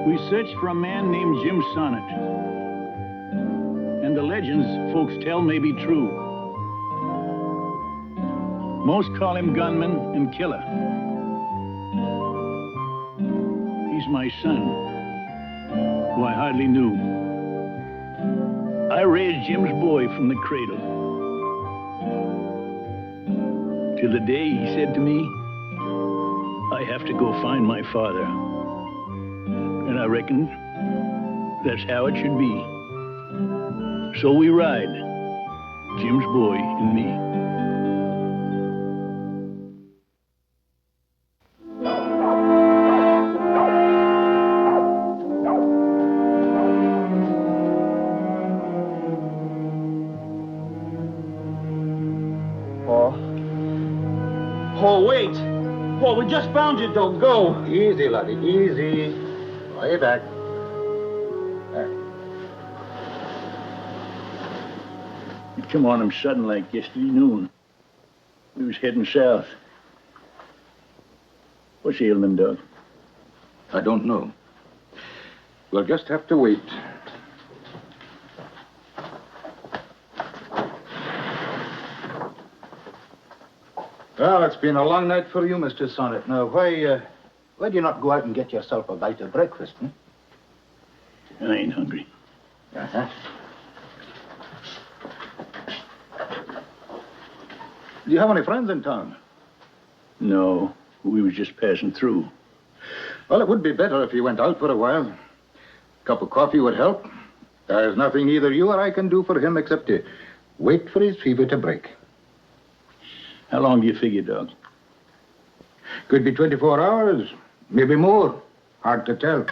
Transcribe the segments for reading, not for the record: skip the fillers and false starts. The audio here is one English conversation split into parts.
We searched for a man named Jim Sonnett. And the legends folks tell may be true. Most call him gunman and killer. He's my son, who I hardly knew. I raised Jim's boy from the cradle. Till the day he said to me, I have to go find my father. And I reckon that's how it should be. So we ride, Jim's boy and me. Oh, wait. Oh, we just found you. Don't go. Easy, laddie, easy. Way back. There. It come on him sudden like yesterday noon. We was heading south. What's ailing him, Doc? I don't know. We'll just have to wait. Well, it's been a long night for you, Mr. Sonnett. Now, why do you not go out and get yourself a bite of breakfast, hmm? I ain't hungry. Uh-huh. Do you have any friends in town? No, we was just passing through. Well, it would be better if you went out for a while. A cup of coffee would help. There's nothing either you or I can do for him except to wait for his fever to break. How long do you figure, Doc? Could be 24 hours, maybe more. Hard to tell.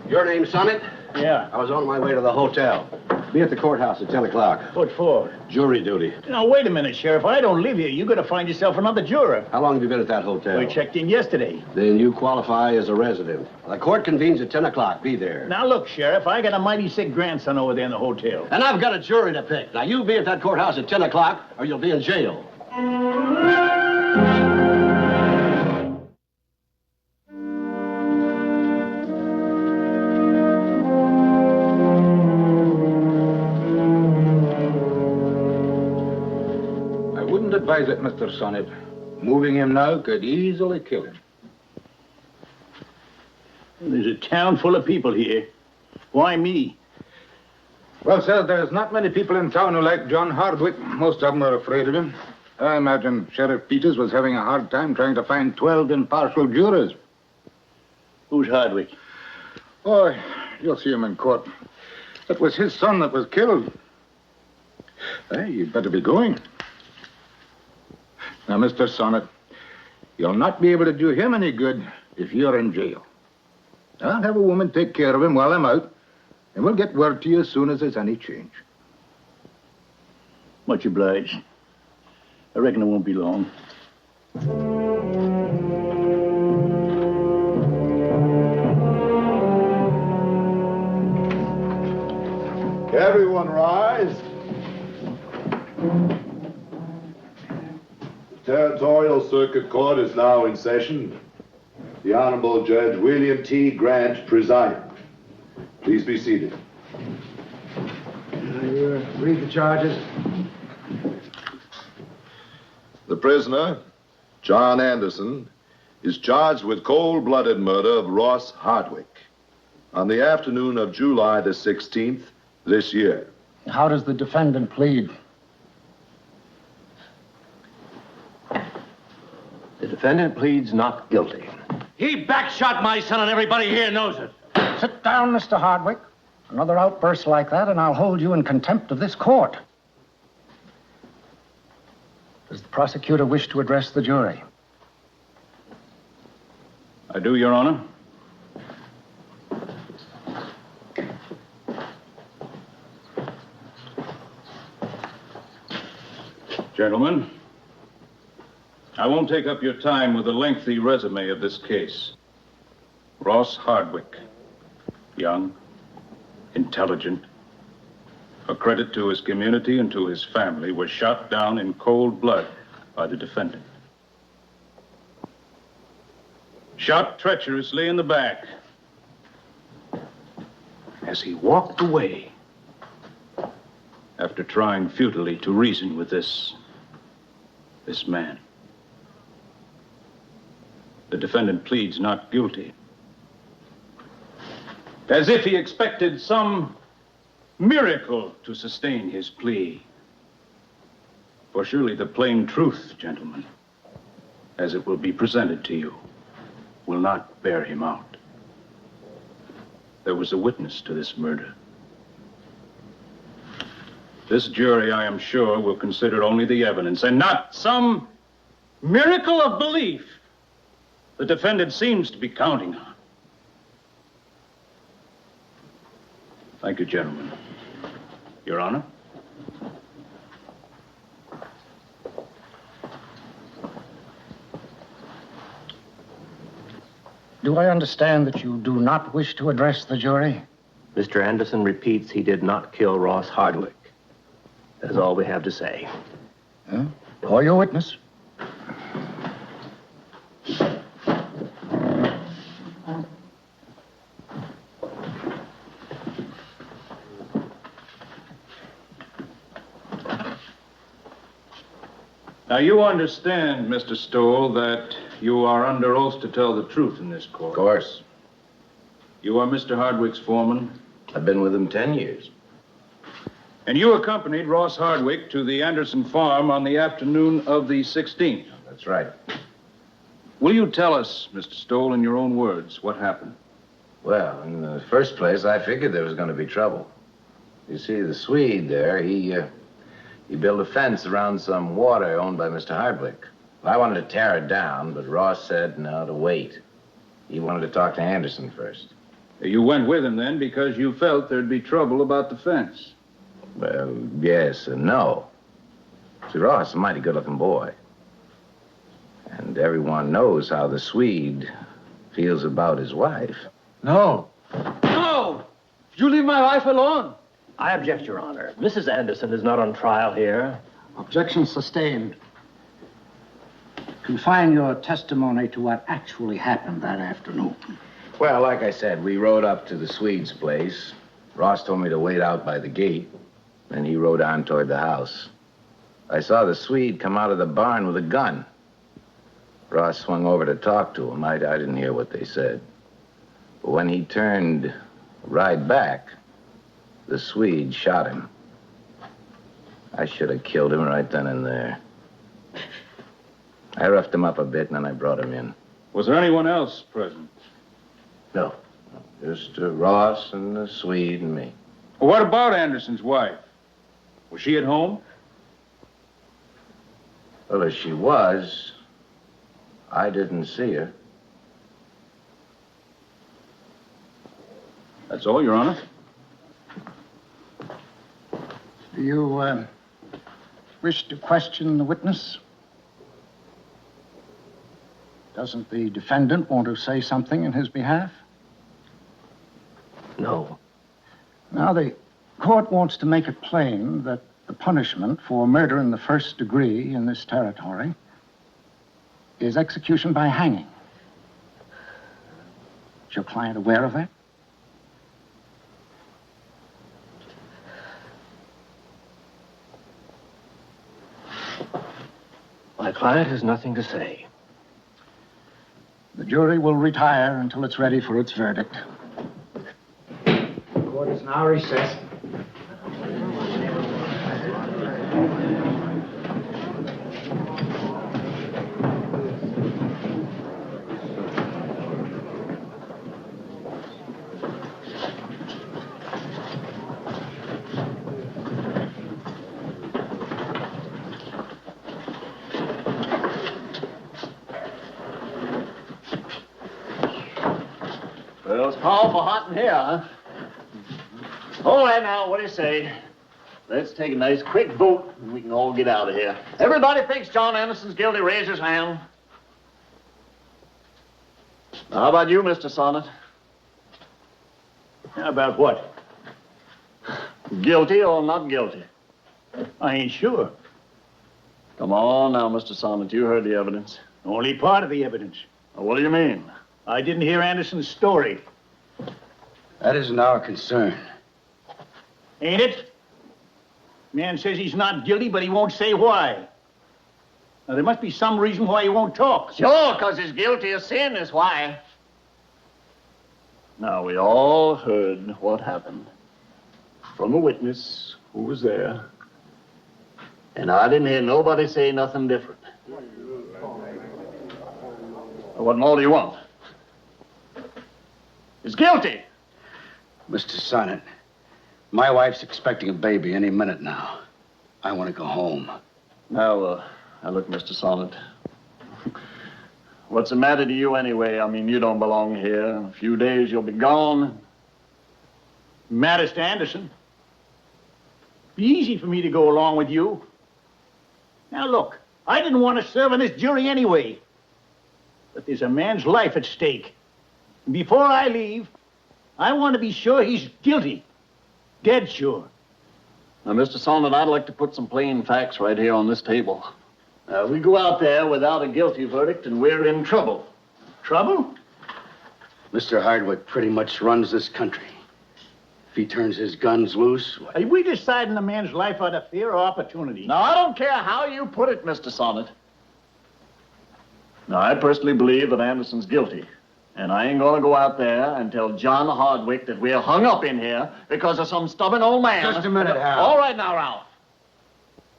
Your name, Sonnett? Yeah. I was on my way to the hotel. Be at the courthouse at 10 o'clock. What for? Jury duty. Now, wait a minute, Sheriff. I don't live here. You gotta find yourself another juror. How long have you been at that hotel? We checked in yesterday. Then you qualify as a resident. The court convenes at 10 o'clock. Be there. Now, look, Sheriff, I got a mighty sick grandson over there in the hotel. And I've got a jury to pick. Now, you be at that courthouse at 10 o'clock, or you'll be in jail. Advise it, Mr. Sonnett. Moving him now could easily kill him. There's a town full of people here. Why me? Well, sir, there's not many people in town who like John Hardwick. Most of them are afraid of him. I imagine Sheriff Peters was having a hard time trying to find 12 impartial jurors. Who's Hardwick? Oh, you'll see him in court. It was his son that was killed. Hey, you'd better be going. Now, Mr. Sonnett, you'll not be able to do him any good if you're in jail. I'll have a woman take care of him while I'm out, and we'll get word to you as soon as there's any change. Much obliged. I reckon it won't be long. Everyone rise. Territorial Circuit Court is now in session. The Honorable Judge William T. Grant presiding. Please be seated. Read the charges. The prisoner, John Anderson, is charged with cold-blooded murder of Ross Hardwick on the afternoon of July the 16th this year. How does the defendant plead? The defendant pleads not guilty. He backshot my son, and everybody here knows it. Sit down, Mr. Hardwick. Another outburst like that, and I'll hold you in contempt of this court. Does the prosecutor wish to address the jury? I do, Your Honor. Gentlemen, I won't take up your time with the lengthy resume of this case. Ross Hardwick, young, intelligent, a credit to his community and to his family, was shot down in cold blood by the defendant. Shot treacherously in the back as he walked away after trying futilely to reason with this man. The defendant pleads not guilty, as if he expected some miracle to sustain his plea. For surely the plain truth, gentlemen, as it will be presented to you, will not bear him out. There was a witness to this murder. This jury, I am sure, will consider only the evidence and not some miracle of belief the defendant seems to be counting on. Thank you, gentlemen. Your Honor? Do I understand that you do not wish to address the jury? Mr. Anderson repeats he did not kill Ross Hardwick. That's all we have to say. Huh? Call your witness. Now, you understand, Mr. Stoll, that you are under oath to tell the truth in this court. Of course. You are Mr. Hardwick's foreman? I've been with him 10 years. And you accompanied Ross Hardwick to the Anderson farm on the afternoon of the 16th? That's right. Will you tell us, Mr. Stoll, in your own words, what happened? Well, in the first place, I figured there was going to be trouble. You see, the Swede there, he built a fence around some water owned by Mr. Hardwick. I wanted to tear it down, but Ross said no, to wait. He wanted to talk to Anderson first. You went with him then because you felt there'd be trouble about the fence. Well, yes and no. See, Ross is a mighty good-looking boy. And everyone knows how the Swede feels about his wife. No. No! You leave my wife alone. I object, Your Honor. Mrs. Anderson is not on trial here. Objection sustained. Confine your testimony to what actually happened that afternoon. Well, like I said, we rode up to the Swede's place. Ross told me to wait out by the gate. Then he rode on toward the house. I saw the Swede come out of the barn with a gun. Ross swung over to talk to him. I didn't hear what they said. But when he turned right back, the Swede shot him. I should have killed him right then and there. I roughed him up a bit, and then I brought him in. Was there anyone else present? No. Just Ross and the Swede and me. Well, what about Anderson's wife? Was she at home? Well, if she was, I didn't see her. That's all, Your Honor. Do you wish to question the witness? Doesn't the defendant want to say something in his behalf? No. Now, the court wants to make it plain that the punishment for murder in the first degree in this territory is execution by hanging. Is your client aware of that? My client has nothing to say. The jury will retire until it's ready for its verdict. The court is now recessed. Well, it's powerful hot in here, huh? All right, now, what do you say? Let's take a nice quick vote, and we can all get out of here. Everybody thinks John Anderson's guilty. Raise his hand. Now, how about you, Mr. Sonnett? How about what? Guilty or not guilty? I ain't sure. Come on now, Mr. Sonnett. You heard the evidence. Only part of the evidence. What do you mean? I didn't hear Anderson's story. That isn't our concern. Ain't it? Man says he's not guilty, but he won't say why. Now, there must be some reason why he won't talk. Sure, because he's guilty of sin is why. Now, we all heard what happened from a witness who was there. And I didn't hear nobody say nothing different. What more do you want? He's guilty. Mr. Sonnett, my wife's expecting a baby any minute now. I want to go home. Now, look, Mr. Sonnett. What's the matter to you anyway? I mean, you don't belong here. In a few days, you'll be gone. Matters to Anderson. Be easy for me to go along with you. Now, look, I didn't want to serve on this jury anyway. But there's a man's life at stake. And before I leave, I want to be sure he's guilty. Dead sure. Now, Mr. Sonnett, I'd like to put some plain facts right here on this table. We go out there without a guilty verdict, and we're in trouble. Trouble? Mr. Hardwick pretty much runs this country. If he turns his guns loose... Are we deciding a man's life out of fear or opportunity? Now, I don't care how you put it, Mr. Sonnett. Now, I personally believe that Anderson's guilty. And I ain't gonna go out there and tell John Hardwick that we're hung up in here because of some stubborn old man. Just a minute, Hal. All right now, Ralph.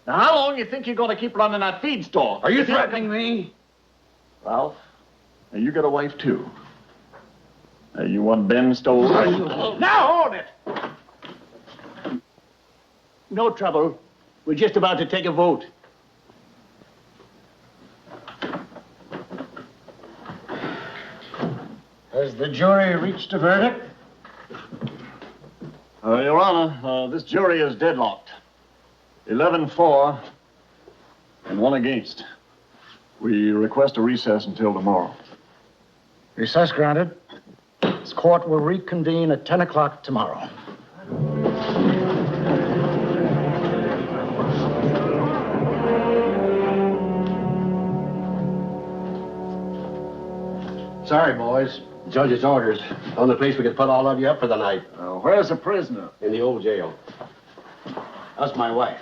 Now, how long you think you're gonna keep running that feed store? Are you threatening me? Ralph, now you got a wife, too. Now, you want Ben stole? Now, hold it! No trouble. We're just about to take a vote. Has the jury reached a verdict? Your Honor, this jury is deadlocked. 11 for and 1 against. We request a recess until tomorrow. Recess granted. This court will reconvene at 10 o'clock tomorrow. Sorry, boys. Judge's orders. Only place we could put all of you up for the night. Where's the prisoner? In the old jail. That's my wife.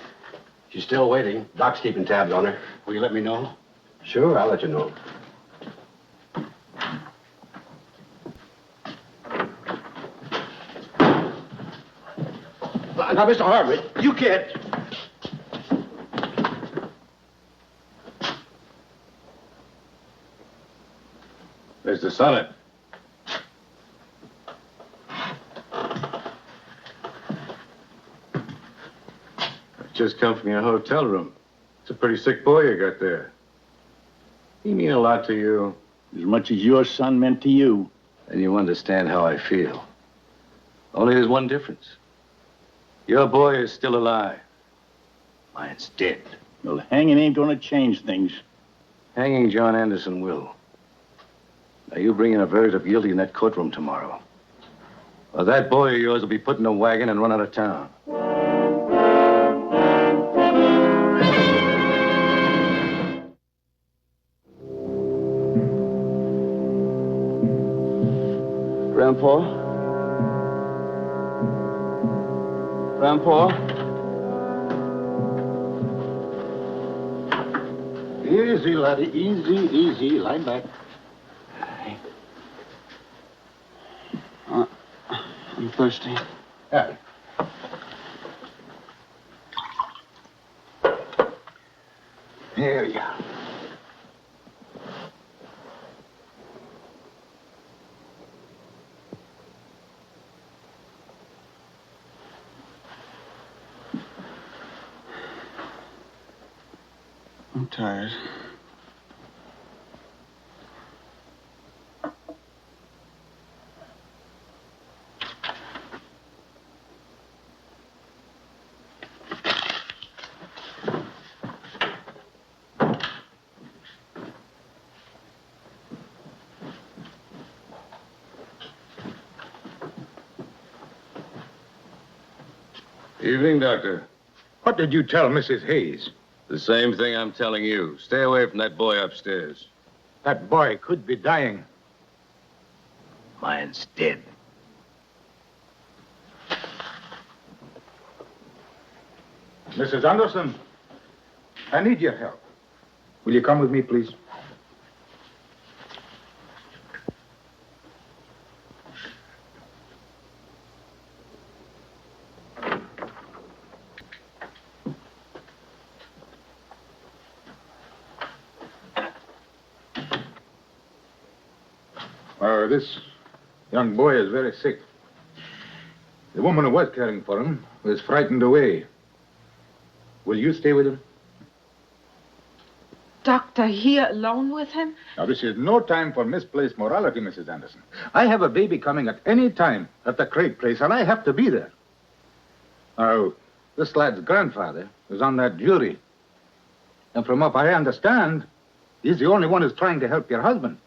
She's still waiting. Doc's keeping tabs on her. Will you let me know? Sure, I'll let you know. Now, Mr. Hardwick, you can't... Mr. Sonnett. I've just come from your hotel room. It's a pretty sick boy you got there. He mean a lot to you. As much as your son meant to you. And you understand how I feel. Only there's one difference. Your boy is still alive. Mine's dead. Well, hanging ain't gonna change things. Hanging John Anderson will. Now, you bring in a verdict of guilty in that courtroom tomorrow. Or that boy of yours will be put in a wagon and run out of town. Grandpa? Grandpa? Easy, laddie. Easy, easy. Lie back. I'm thirsty. Yeah. Here you are. I'm tired. Evening, Doctor. What did you tell Mrs. Hayes? The same thing I'm telling you. Stay away from that boy upstairs. That boy could be dying. Mine's dead. Mrs. Anderson, I need your help. Will you come with me, please? This young boy is very sick. The woman who was caring for him was frightened away. Will you stay with him? Doctor, here alone with him? Now, this is no time for misplaced morality, Mrs. Anderson. I have a baby coming at any time at the Craig place, and I have to be there. Now, this lad's grandfather is on that jury. And from what I understand, he's the only one who's trying to help your husband.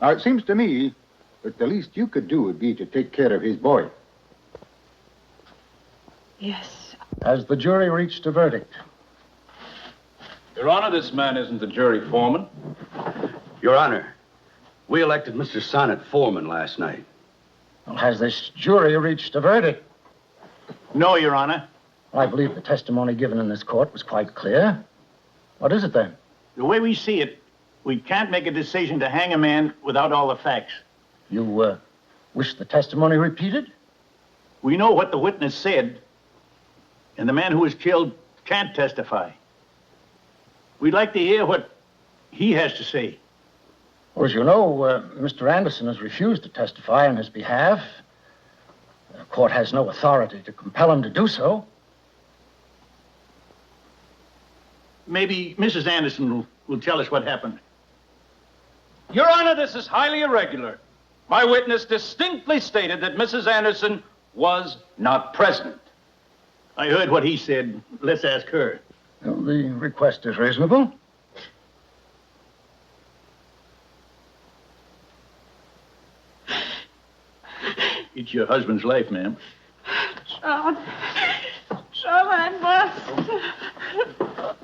Now, it seems to me that the least you could do would be to take care of his boy. Yes. Has the jury reached a verdict? Your Honor, this man isn't the jury foreman. Your Honor, we elected Mr. Sonnett foreman last night. Well, has this jury reached a verdict? No, Your Honor. I believe the testimony given in this court was quite clear. What is it then? The way we see it, we can't make a decision to hang a man without all the facts. You, wish the testimony repeated? We know what the witness said, and the man who was killed can't testify. We'd like to hear what he has to say. Well, as you know, Mr. Anderson has refused to testify on his behalf. The court has no authority to compel him to do so. Maybe Mrs. Anderson will tell us what happened. Your Honor, this is highly irregular. My witness distinctly stated that Mrs. Anderson was not present. I heard what he said. Let's ask her. Well, the request is reasonable. It's your husband's life, ma'am. John, I must.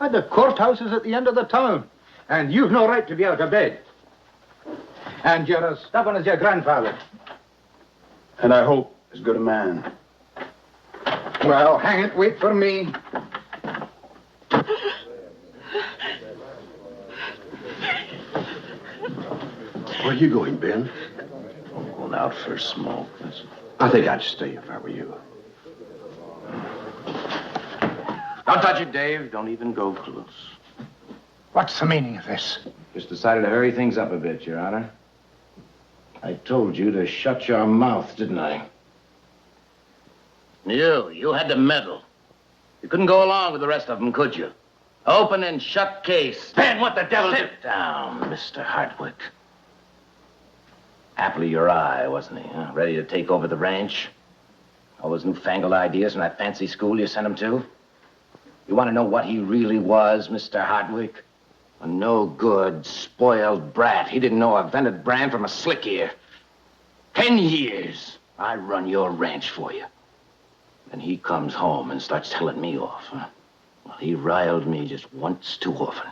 And the courthouse is at the end of the town, and you've no right to be out of bed. And you're as stubborn as your grandfather. And I hope as good a man. Well, hang it, wait for me. Where are you going, Ben? Going out for a smoke. I think I'd stay if I were you. Don't touch it, Dave. Don't even go close. What's the meaning of this? Just decided to hurry things up a bit, Your Honor. I told you to shut your mouth, didn't I? You had to meddle. You couldn't go along with the rest of them, could you? Open and shut case. Ben, what the devil... Sit down, Mr. Hardwick. Apple of your eye, wasn't he, huh? Ready to take over the ranch? All those newfangled ideas from that fancy school you sent him to? You want to know what he really was, Mr. Hardwick? A no-good, spoiled brat. He didn't know a vented brand from a slick ear. 10 years, I run your ranch for you. Then he comes home and starts telling me off, huh? Well, he riled me just once too often.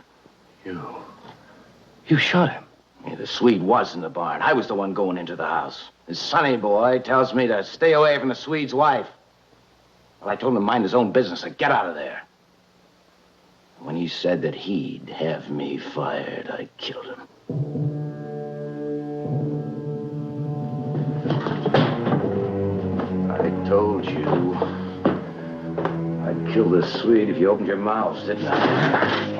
You shot him? Yeah, the Swede was in the barn. I was the one going into the house. His sonny boy tells me to stay away from the Swede's wife. Well, I told him to mind his own business and get out of there. When he said that he'd have me fired, I killed him. I told you I'd kill the Swede if you opened your mouths, didn't I?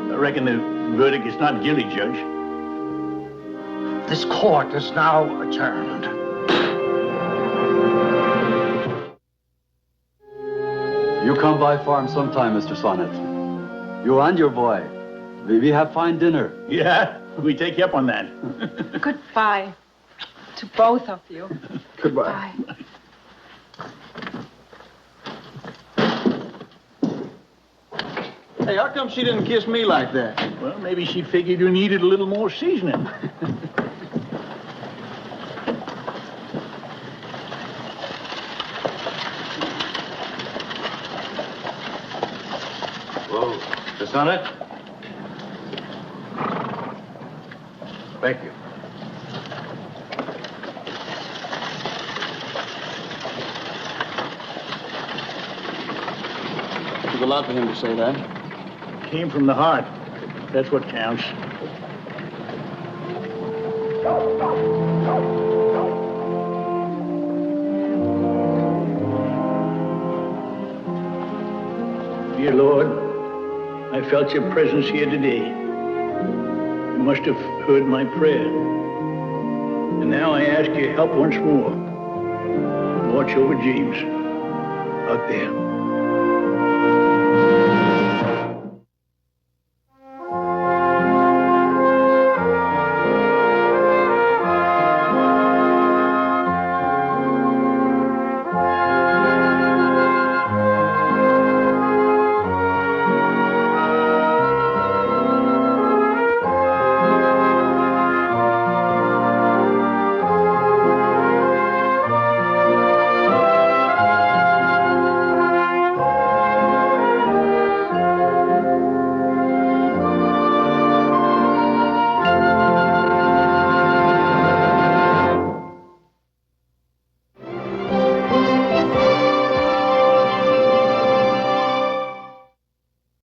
I reckon the verdict is not guilty, Judge. This court is now adjourned. You come by farm sometime, Mr. Sonnett. You and your boy. We have fine dinner. Yeah, we take you up on that. Goodbye to both of you. Goodbye. Bye. Hey, how come she didn't kiss me like that? Well, maybe she figured you needed a little more seasoning. Whoa, Mr. Sonnett? Thank you. It was a lot for him to say that. Came from the heart. That's what counts. Dear Lord, I felt your presence here today. You must have heard my prayer. And now I ask your help once more. Watch over James out there.